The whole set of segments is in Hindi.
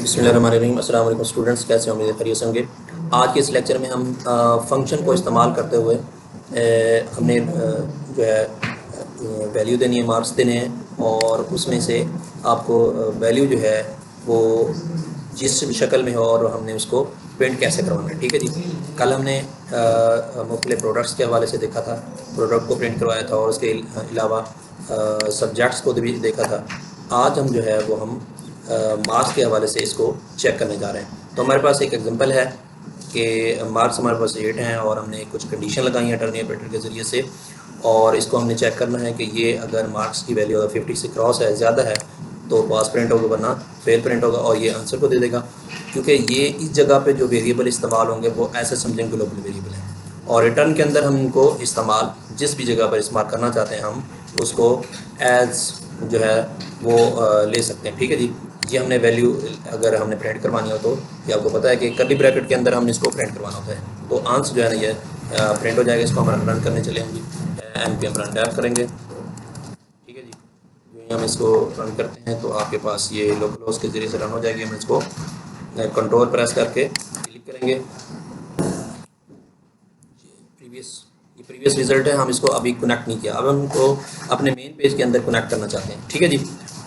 बिस्मिल्लाहिर्रहमानिर्रहीम। अस्सलाम वालेकुम स्टूडेंट्स, कैसे उम्मीद है खैरियत से होंगे। आज के इस लेक्चर में हम फंक्शन को इस्तेमाल करते हुए हमने जो है वैल्यू देनी है, मार्क्स देने हैं और उसमें से आपको वैल्यू जो है वो जिस भी शक्ल में हो और हमने उसको प्रिंट कैसे करवाना है। ठीक है जी। कल हमने मुख्तलिफ प्रोडक्ट्स के हवाले से देखा था, प्रोडक्ट को प्रिंट करवाया था और उसके अलावा सब्जेक्ट्स को भी देखा था। आज हम जो है वो हम मार्क्स के हवाले से इसको चेक करने जा रहे हैं। तो हमारे पास एक एग्जांपल है कि मार्क्स हमारे पास 8 हैं और हमने कुछ कंडीशन लगाई हैं टर्नी ऑपरेटर के ज़रिए से, और इसको हमने चेक करना है कि ये अगर मार्क्स की वैल्यू अगर 50 से क्रॉस है, ज़्यादा है, तो पास प्रिंट होगा, वरना फेल प्रिंट होगा और ये आंसर को दे देगा। क्योंकि ये इस जगह पे जो वेरिएबल इस्तेमाल होंगे वो ऐसे समझेंगे ग्लोबल वेरिएबल है, और रिटर्न के अंदर हम इनको इस्तेमाल जिस भी जगह पर इस्तेमाल करना चाहते हैं हम उसको एज जो है वो ले सकते हैं। ठीक है जी। ये हमने वैल्यू अगर हमने प्रिंट करवानी हो तो ये आपको पता है कि कर्ली ब्रैकेट के अंदर हमने इसको प्रिंट करवाना होता है, तो आंसर जो है ना ये प्रिंट हो जाएगा। इसको हम रन करने चले जी, npm रन टैप करेंगे। ठीक है जी। जो ही हम इसको रन करते हैं तो आपके पास ये लोकल होस्ट के ज़रिए से रन हो जाएगी। हम इसको कंट्रोल प्रेस करके क्लिक करेंगे। प्रीवियस रिज़ल्ट है, हम इसको अभी कनेक्ट नहीं किया। अब हम इनको अपने मेन पेज के अंदर कनेक्ट करना चाहते हैं। ठीक है जी।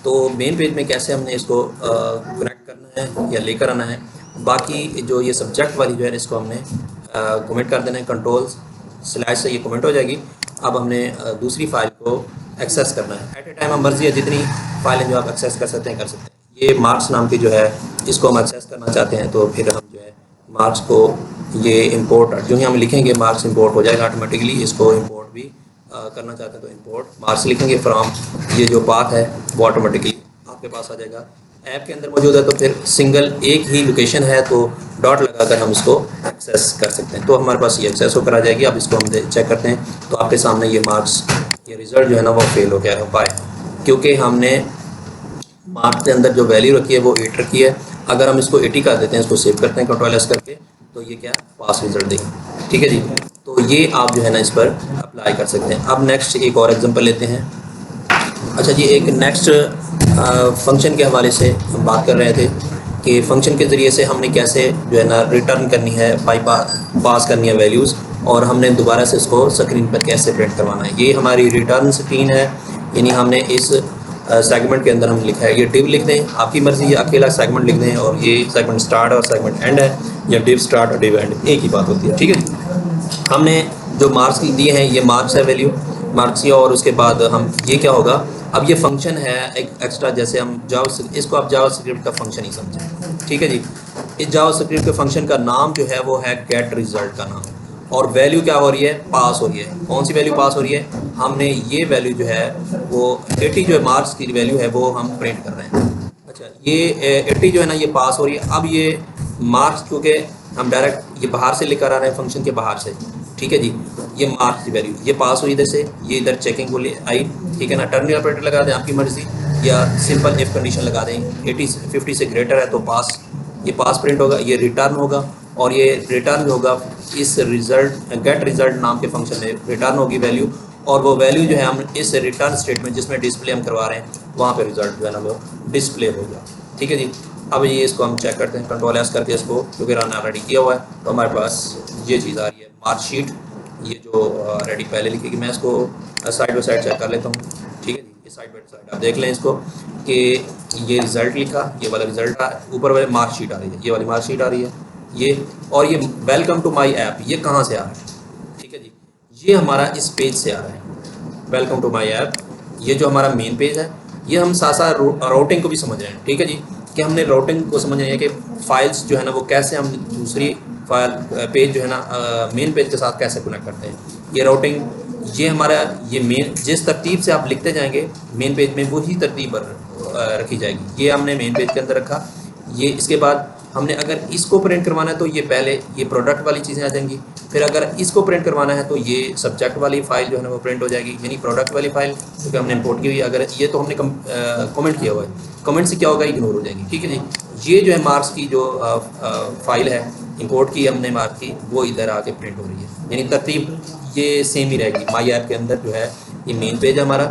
तो मेन पेज में कैसे हमने इसको कनेक्ट करना है या लेकर आना है, बाकी जो ये सब्जेक्ट वाली जो है इसको हमने कमेंट कर देना है। कंट्रोल स्लैश से ये कमेंट हो जाएगी। अब हमने दूसरी फाइल को एक्सेस करना है। एट ए टाइम हम मर्जी है जितनी फाइलें जो आप एक्सेस कर सकते हैं। ये मार्क्स नाम की जो है इसको हम एक्सेस करना चाहते हैं, तो फिर हम जो है मार्क्स को ये इंपोर्ट जो ही हम लिखेंगे मार्क्स इंपोर्ट हो जाएगा ऑटोमेटिकली। इसको इंपोर्ट भी करना चाहते हैं तो इंपोर्ट मार्क्स लिखेंगे फ्रॉम, ये जो पाथ है वो ऑटोमेटिकली आपके पास आ जाएगा। ऐप के अंदर मौजूद है तो फिर सिंगल एक ही लोकेशन है तो डॉट लगाकर हम इसको एक्सेस कर सकते हैं। तो हमारे पास ये एक्सेस होकर आ जाएगी। अब इसको हम चेक करते हैं तो आपके सामने ये मार्क्स, ये रिज़ल्ट जो है ना वो फेल हो गया है। बाय, क्योंकि हमने मार्क्स के अंदर जो वैल्यू रखी है वो 8 रखी है। अगर हम इसको 80 कर देते हैं, इसको सेव करते हैं कंट्रोल एस करके, तो ये क्या पास रिजल्ट देगा। ठीक है जी। तो ये आप जो है ना इस पर अप्लाई कर सकते हैं। अब नेक्स्ट एक और एग्जांपल लेते हैं। अच्छा जी, एक नेक्स्ट फंक्शन के हवाले से हम बात कर रहे थे कि फ़ंक्शन के ज़रिए से हमने कैसे जो है ना रिटर्न करनी है, पास करनी है वैल्यूज़, और हमने दोबारा से इसको स्क्रीन पर कैसे प्रिंट करवाना है। ये हमारी रिटर्न स्क्रीन है, यानी हमने इस सेगमेंट के अंदर हम लिखा है, ये डिव लिख दें, आपकी मर्ज़ी, ये अकेला सेगमेंट लिख दें, और ये सेगमेंट स्टार्ट और सेगमेंट एंड है, या डिव स्टार्ट और डिव एंड एक ही बात होती है। ठीक है। हमने जो मार्क्स दिए हैं ये मार्क्स है, वैल्यू मार्क्स ही, और उसके बाद हम ये क्या होगा, अब ये फंक्शन है एक एक्स्ट्रा, जैसे हम इसको आप जावास्क्रिप्ट का फंक्शन ही समझें। ठीक है जी। इस जावास्क्रिप्ट के फंक्शन का नाम जो है वो है गेट रिजल्ट का नाम, और वैल्यू क्या हो रही है, पास हो रही है। कौन सी वैल्यू पास हो रही है, हमने ये वैल्यू जो है वो 80 जो है मार्क्स की वैल्यू है वो हम प्रिंट कर रहे हैं। अच्छा, ये 80 जो है ना ये पास हो रही है। अब ये मार्क्स क्योंकि हम डायरेक्ट ये बाहर से लेकर आ रहे हैं फंक्शन के बाहर से, ठीक है जी, ये मार्क्स की वैल्यू ये पास हुई इधर से, ये इधर चेकिंग को ले आई। ठीक है ना, टर्मिनल ऑपरेटर लगा दें आपकी मर्जी, या सिंपल इफ कंडीशन लगा दें। 50 से ग्रेटर है तो पास, ये पास प्रिंट होगा, ये रिटर्न होगा, और ये रिटर्न होगा इस रिजल्ट गेट रिजल्ट नाम के फंक्शन में रिटर्न होगी वैल्यू, और वो वैल्यू जो है हम इस रिटर्न स्टेटमेंट जिसमें डिस्प्ले हम करवा रहे हैं वहाँ पे रिजल्ट जो है ना वो डिस्प्ले होगा। ठीक है जी। अब ये इसको हम चेक करते हैं कंट्रोल एस करके, इसको क्योंकि रन ऑलरेडी किया हुआ है तो हमारे पास ये चीज़ आ रही है मार्कशीट, ये जो रेडी पहले लिखेगी। मैं इसको साइड बाई साइड चेक कर लेता हूँ। ठीक है जी, ये साइड बाई साइड आप देख लें इसको कि ये रिज़ल्ट लिखा, ये वाला रिज़ल्ट आ, ऊपर वाले मार्कशीट आ रही है, ये वाली मार्कशीट आ रही है ये, और ये वेलकम टू माई ऐप ये कहाँ से आ रहा है। ठीक है जी, ये हमारा इस पेज से आ रहा है, वेलकम टू माई ऐप। ये जो हमारा मेन पेज है, ये हम साथ साथ राउटिंग को भी समझ रहे हैं। ठीक है जी, कि हमने राउटिंग को समझ रहे हैं कि फाइल्स जो है ना वो कैसे हम दूसरी फाइल पेज जो है ना मेन पेज के साथ कैसे कनेक्ट करते हैं। ये राउटिंग, ये हमारा ये मेन जिस तरतीब से आप लिखते जाएंगे मेन पेज में वही तरतीब पर रखी जाएगी। ये हमने मेन पेज के अंदर रखा। ये इसके बाद हमने अगर इसको प्रिंट करवाना है तो ये पहले ये प्रोडक्ट वाली चीज़ें आ जाएंगी, फिर अगर इसको प्रिंट करवाना है तो ये सब्जेक्ट वाली फ़ाइल जो है ना वो प्रिंट हो जाएगी, यानी प्रोडक्ट वाली फ़ाइल क्योंकि हमने इंपोर्ट की हुई। अगर ये तो हमने कमेंट किया हुआ है, कमेंट से क्या होगा, इग्नोर हो जाएगी। ठीक है जी। ये जो है मार्क्स की जो फ़ाइल है इंपोर्ट की हमने मार्क्स की, वो इधर आके प्रिंट हो रही है, यानी तरतीब ये सेम ही रहेगी। माई ऐप के अंदर जो है ये मेन पेज है हमारा,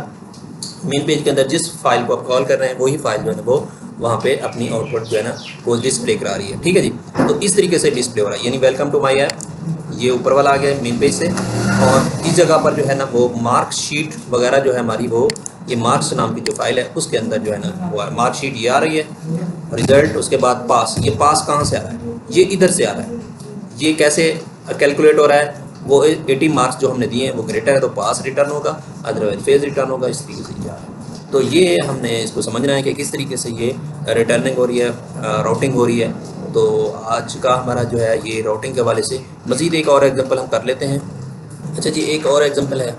मेन पेज के अंदर जिस फाइल को आप कॉल कर रहे हैं वही फाइल जो है वो वहाँ पे अपनी आउटपुट जो है ना वो डिस्प्ले करा रही है। ठीक है जी, तो इस तरीके से डिस्प्ले हो रहा है, यानी वेलकम टू माई ऐप, ये ऊपर वाला आ गया मेन पेज से। और इस जगह पर जो है ना वो मार्कशीट वगैरह जो है हमारी, वो ये मार्क्स नाम की जो फाइल है उसके अंदर जो है ना वो मार्कशीट ये आ रही है, रिजल्ट, उसके बाद पास। ये पास कहाँ से आ रहा है? ये इधर से आ रहा है। ये कैसे कैलकुलेट हो रहा है? वो 80 मार्क्स जो हमने दिए हैं वो ग्रेटर है तो पास रिटर्न होगा, अदरवाइज फेज रिटर्न होगा। इस तरीके से जा रहा है। तो ये हमने इसको समझना है कि किस तरीके से ये रिटर्निंग हो रही है, राउटिंग हो रही है। तो आज का हमारा जो है ये राउटिंग के हवाले से मज़ीद एक और एग्जांपल हम कर लेते हैं। अच्छा जी, एक और एग्जांपल है,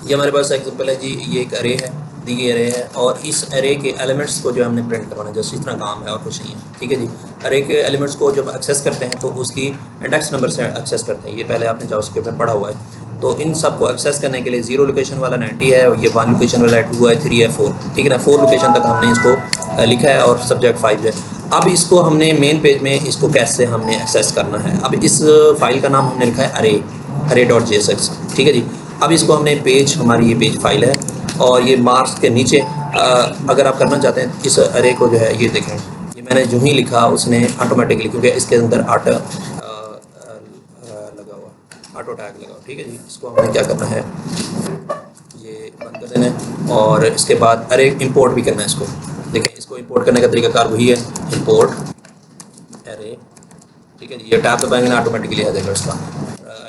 ये हमारे पास एग्जांपल है जी, ये एक अरे है, दी गई अरे है, और इस अरे के एलिमेंट्स को जो हमने प्रिंट करवाना है, जस्ट इतना काम है और कुछ नहीं है। ठीक है जी, अरे के एलिमेंट्स को जब एक्सेस करते हैं तो उसकी इंडेक्स नंबर से एक्सेस करते हैं। ये पहले आपने जावास्क्रिप्ट में पढ़ा हुआ है। तो इन सब को एक्सेस करने के लिए 0 लोकेशन वाला 90 है, और ये 1 लोकेशन वाला 2 है, 3 है, 4। ठीक है ना, 4 लोकेशन तक हमने इसको लिखा है और सब्जेक्ट 5 है। अब इसको हमने मेन पेज में इसको कैसे हमने एक्सेस करना है? अब इस फाइल का नाम हमने लिखा है array.jsx। ठीक है जी, अब इसको हमने पेज, हमारी ये पेज फाइल है, और ये मार्क्स के नीचे अगर आप करना चाहते हैं इस अरे को जो है, ये देखें, ये मैंने जो ही लिखा उसने ऑटोमेटिकली, क्योंकि इसके अंदर लगा हुआ ऑटो टैग लगा हुआ। ठीक है जी, इसको हमने क्या करना है, ये बंद कर देना है, और इसके बाद अरे इंपोर्ट भी करना है इसको। देखें, इसको इंपोर्ट करने का तरीकाकार वही है, इंपोर्ट अरे। ठीक है जी, ये टैब दबाएंगे ना ऑटोमेटिकली आ जाएगा उसका,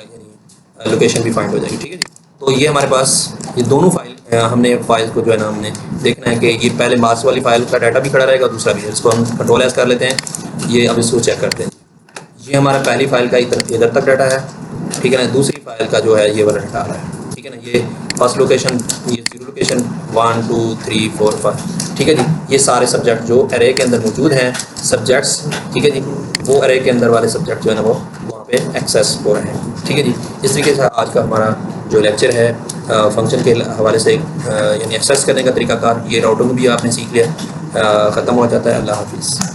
यानी लोकेशन भी फाइंड हो जाएगी। ठीक है जी, तो ये हमारे पास ये दोनों फाइल, हमने फाइल को जो है ना हमने देखना है कि ये पहले मार्क्स वाली फाइल का डाटा भी खड़ा रहेगा, दूसरा भी। इसको हम कंट्रोल एस कर लेते हैं, ये अब इसको चेक करते हैं। ये हमारा पहली फाइल का इधर तक डाटा है। ठीक है ना, दूसरी फाइल का जो है ये वाला डाटा आ रहा है। ठीक है ना, ये फर्स्ट लोकेशन, ये 0 लोकेशन, 1 2 3 4 5। ठीक है जी, ये सारे सब्जेक्ट जो अरे के अंदर मौजूद हैं, सब्जेक्ट्स। ठीक है जी, वो अरे के अंदर वाले सब्जेक्ट जो है ना वो वहाँ पे एक्सेस हो रहे हैं। ठीक है जी, इस तरीके से आज का हमारा जो लेक्चर है फंक्शन के हवाले से, यानी एक्सेस करने का तरीकाकार, ये राउटिंग भी आपने सीख लिया, ख़त्म हो जाता है। अल्लाह हाफिज़।